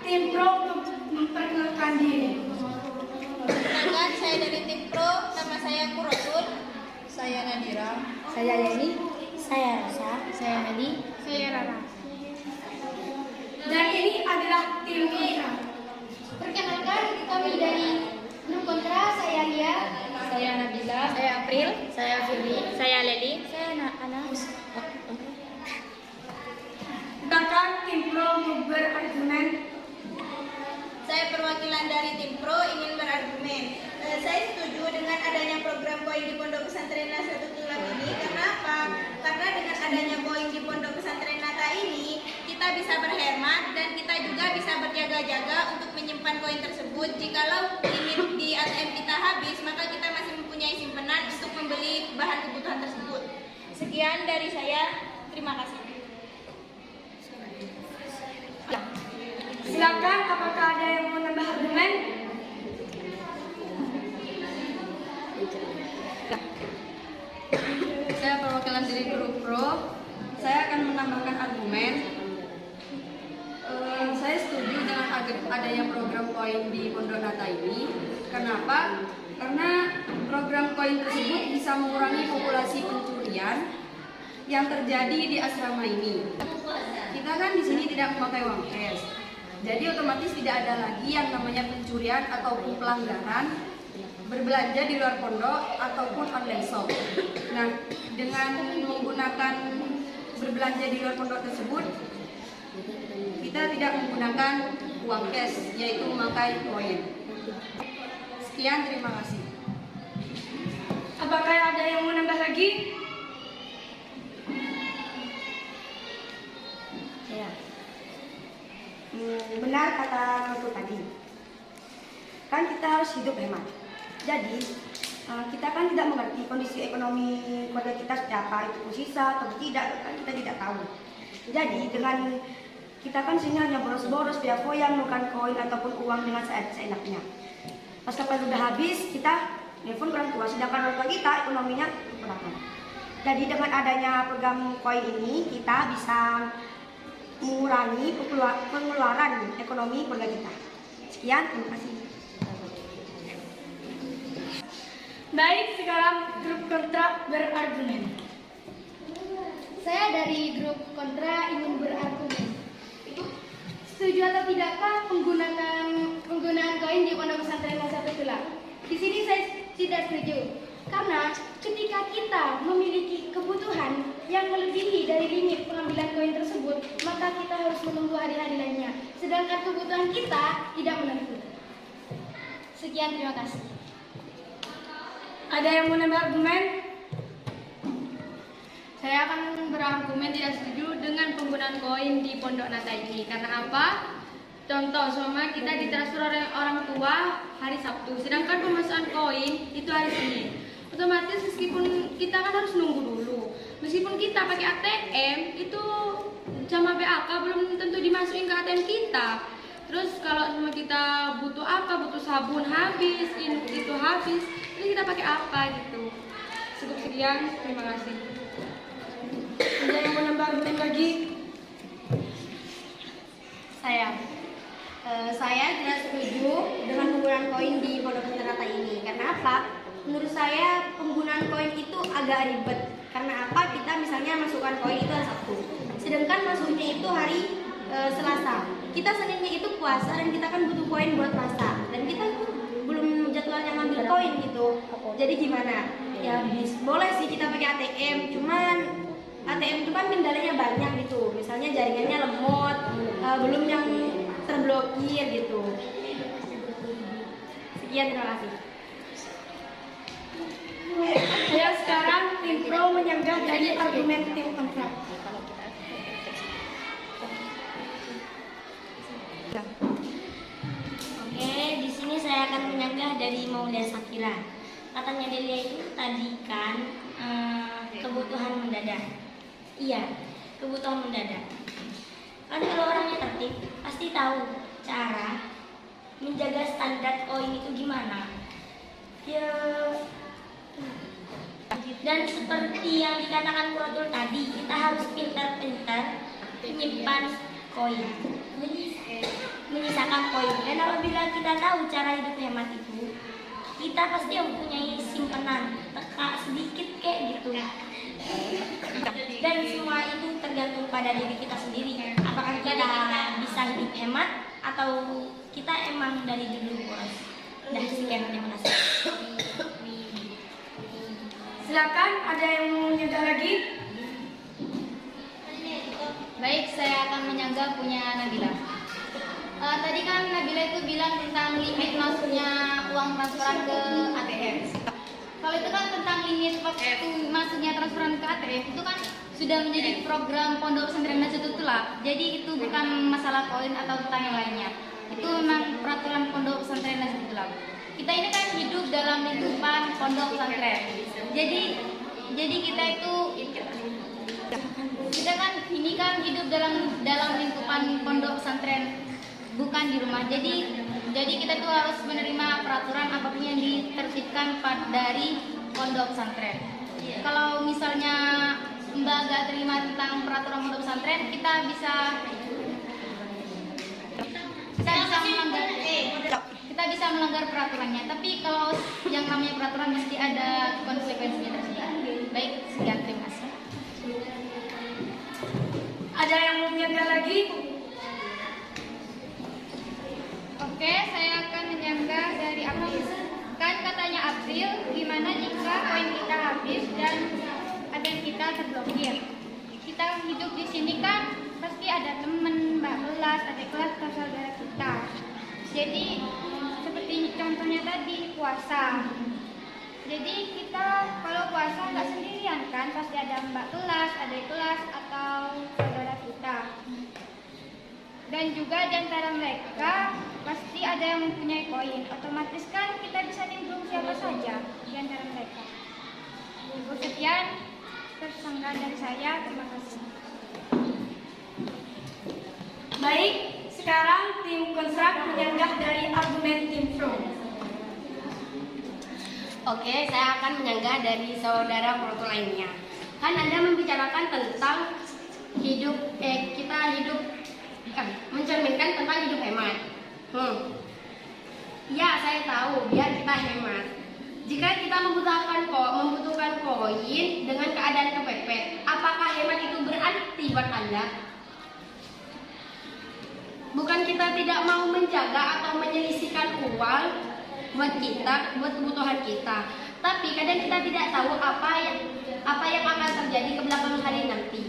tim Pro untuk memperkenalkan diri. Perkenalkan, saya dari tim Pro, nama saya Kuratul. Saya Nadira. Saya Leni. Saya Rosa. Saya Meli. Saya Rara. Dan ini adalah tim Kontra. Perkenalkan, kami dari grup Kontra. Saya Lia. Saya Nabila. Saya April. Saya Firly. Saya Leli. Saya Ana. Silakan tim Pro untuk berargumen. Saya perwakilan dari tim Pro ingin berargumen. Saya setuju dengan adanya program koin di Pondok Pesantren Nahdlatul Ulama ini. Karena apa? Karena dengan adanya koin di Pondok Pesantren Nata ini, kita bisa berhemat dan kita juga bisa berjaga-jaga untuk menyimpan koin tersebut. Jikalau limit di ATM kita habis, maka kita masih mempunyai simpanan untuk membeli bahan kebutuhan tersebut. Sekian dari saya. Terima kasih. Silakan, apakah ada yang mau menambah argumen? Saya perwakilan dari grup Pro. Saya akan menambahkan argumen. Saya setuju dengan adanya program koin di Pondok Nata ini. Kenapa? Karena program koin tersebut bisa mengurangi populasi pencurian yang terjadi di asrama ini. Kita kan di sini tidak memakai uang cash. Jadi otomatis tidak ada lagi yang namanya pencurian ataupun pelanggaran berbelanja di luar pondok ataupun online shop. Nah, dengan menggunakan berbelanja di luar pondok tersebut, kita tidak menggunakan uang cash, yaitu memakai koin. Sekian, terima kasih. Apakah ada yang mau menambah lagi? Ya. Benar kata Ratu tadi. Kan kita harus hidup hemat. Jadi kita kan tidak mengerti kondisi ekonomi keluarga kita seperti apa, itu sisa atau tidak, kan kita tidak tahu. Jadi dengan kita kan sini hanya boros-boros, foya-foya, menukan koin ataupun uang dengan seenaknya. Pas kapan sudah habis, kita nelfon orang tua, sedangkan orang tua kita ekonominya kekurangan. Jadi dengan adanya program koin ini, kita bisa mengurangi pengeluaran ekonomi keluarga kita. Sekian, terima kasih. Baik, sekarang grup Kontra berargumen. Saya dari grup Kontra ingin berargumen. Setuju atau tidakkah penggunaan koin di Pondok Pesantren Nahdlatul Ulama? Di sini saya tidak setuju. Karena ketika kita memiliki kebutuhan yang melebihi dari limit pengambilan koin tersebut, maka kita harus menunggu hari-hari lainnya. Sedangkan kebutuhan kita tidak menentu. Sekian, terima kasih. Ada yang mau menambah argumen? Saya akan berargumen tidak setuju dengan penggunaan koin di Pondok Nata ini. Karena apa? Contoh, sama kita ditransfer oleh orang tua hari Sabtu, sedangkan pemasukan koin itu hari Senin. Otomatis meskipun kita kan harus nunggu dulu. Meskipun kita pakai ATM, itu sama BAK belum tentu dimasukin ke ATM kita. Terus kalau sama kita butuh apa, butuh sabun habis, itu habis, terus kita pakai apa gitu. Cukup sekian, terima kasih. Ada yang mau menambah argumen lagi? Saya tidak setuju dengan penggunaan koin di Pondok Pesantren Nata ini. Karena apa? Menurut saya penggunaan koin itu agak ribet. Karena apa? Kita misalnya masukkan koin itu hari Sabtu, sedangkan masuknya itu hari Selasa. Kita Seninnya itu puasa dan kita kan butuh koin buat puasa. Dan kita tuh belum jadwalnya ngambil koin gitu. Jadi gimana? Ya boleh sih kita pakai ATM, cuman ATM itu kan kendalanya banyak gitu. Misalnya jaringannya lemot, belum yang terblokir gitu. Sekian, terima kasih. Ya, sekarang tim Pro menyanggah dari argumen tim Kontra. Oke, di sini saya akan menyanggah dari Maulia Sakira. Katanya Delia itu tadi kan kebutuhan mendadak. Iya, kebutuhan mendadak. Kan kalau orangnya tertib pasti tahu cara menjaga standar koin itu gimana. Ya, dan seperti yang dikatakan Kuratul tadi, kita harus pintar-pintar menyimpan koin, menyisakan menggunakan koin. Dan apabila kita tahu cara hidup hemat itu, kita pasti mempunyai simpanan sedikit kayak gitu. Dan semua itu tergantung pada diri kita sendiri. Apakah kita bisa hidup hemat atau kita emang dari dulu boros. Dah sekian, terima kasih. Silakan, ada yang mau menyanggah lagi? Baik, saya akan menyanggah punya Nabila. Tadi kan Nabila itu bilang tentang limit masuknya uang transferan ke ATM. Kalau itu kan tentang limit waktu masuknya transferan ke ATM itu kan sudah menjadi program Pondok Pesantren Nahdlatul Ulama. Jadi itu bukan masalah koin atau tentang yang lainnya. Itu memang peraturan Pondok Pesantren Nahdlatul Ulama. Kita ini kan hidup dalam lingkupan pondok pesantren. Jadi kita kan ini kan hidup dalam lingkupan pondok pesantren, bukan di rumah. Jadi kita tuh harus menerima peraturan apapun yang ditertibkan dari pondok pesantren. Kalau misalnya Mbak gak terima tentang peraturan pondok pesantren, kita bisa melanggar peraturannya. Tapi kalau yang namanya peraturan mesti ada konsekuensinya tersendiri. Baik, sekian, terima kasih. Ada yang mau menyanggah lagi? Oke, saya akan menyanggah dari April. Kan katanya April, gimana jika koin kita habis dan ATM kita terblokir? Kita hidup di sini kan pasti ada teman, mbak kelas, adik kelas, atau saudara kita. Jadi seperti contohnya tadi puasa. Jadi kita kalau puasa nggak sendirian kan, pasti ada mbak kelas, adik kelas, atau saudara kita. Dan juga di antara mereka pasti ada yang mempunyai koin. Otomatis kan kita bisa nimbrung siapa saja di antara mereka. Sekian tersanggahan dari saya. Terima kasih. Baik, sekarang tim konstruk menyanggah dari argumen tim pro. Oke, saya akan menyanggah dari saudara proto lainnya. Kan Anda membicarakan tentang mencerminkan tentang hidup hemat. Ya, saya tahu biar kita hemat. Jika kita membutuhkan koin dengan keadaan kepepet, apakah hemat itu berarti buat Anda? Bukan kita tidak mau menjaga atau menyisihkan uang buat kebutuhan kita. Tapi kadang kita tidak tahu apa yang akan terjadi ke belakang hari nanti.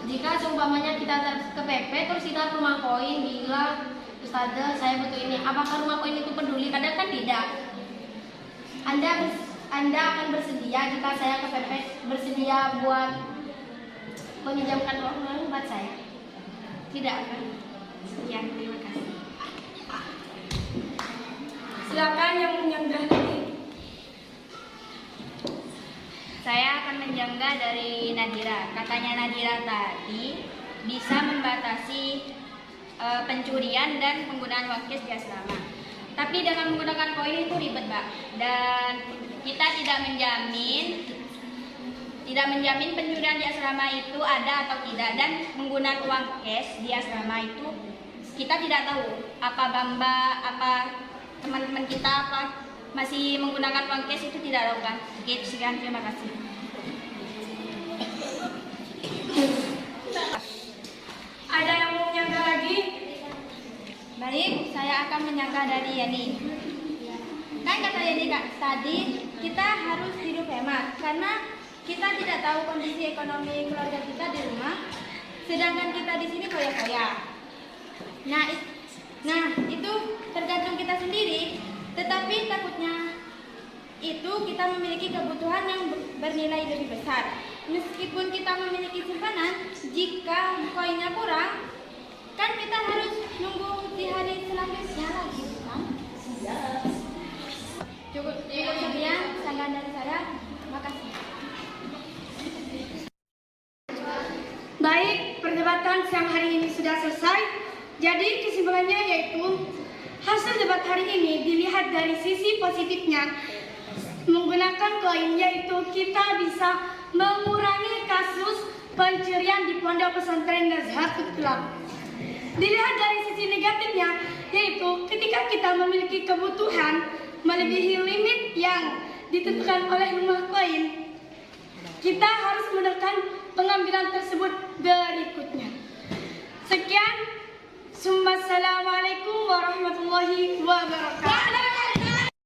Jika seumpamanya kita kepepet terus kita ke rumah koin bilang, Ustazah saya butuh ini, apakah rumah koin itu peduli? Kadang kan tidak. Anda akan bersedia jika saya kepepet, bersedia buat meminjamkan uang buat saya? Tidak akan. Sekian, terima kasih. Silakan yang menyanggah lagi. Saya akan menyanggah dari Nadira. Katanya Nadira tadi bisa membatasi pencurian dan penggunaan uang cash di asrama. Tapi dengan menggunakan koin itu ribet, Mbak. Dan kita tidak menjamin pencurian di asrama itu ada atau tidak. Dan menggunakan uang cash di asrama itu kita tidak tahu apa teman-teman kita masih menggunakan uang cash itu tidak tahu kan. Oke, sekian, terima kasih. Ada yang mau menyanggah lagi? Baik, saya akan menyanggah dari Yani. Kan kata Yani tadi kita harus hidup hemat karena kita tidak tahu kondisi ekonomi keluarga kita di rumah, sedangkan kita di sini foya-foya. Nah, itu tergantung kita sendiri. Tetapi takutnya itu kita memiliki kebutuhan yang bernilai lebih besar. Meskipun kita memiliki simpanan, jika koinnya kurang, kan kita harus nunggu di hari selanjutnya lagi, kan? Cukup sekian sanggahan dari saya. Terima kasih. Baik, perdebatan siang hari ini sudah selesai. Jadi kesimpulannya yaitu hasil debat hari ini dilihat dari sisi positifnya. Menggunakan koin yaitu kita bisa mengurangi kasus pencurian di Pondok Pesantren Nahdlatul Ulama. Dilihat dari sisi negatifnya yaitu ketika kita memiliki kebutuhan melebihi limit yang ditentukan oleh rumah koin, kita harus menekan pengambilan tersebut berikutnya. Sekian, Assalamualaikum warahmatullahi wabarakatuh.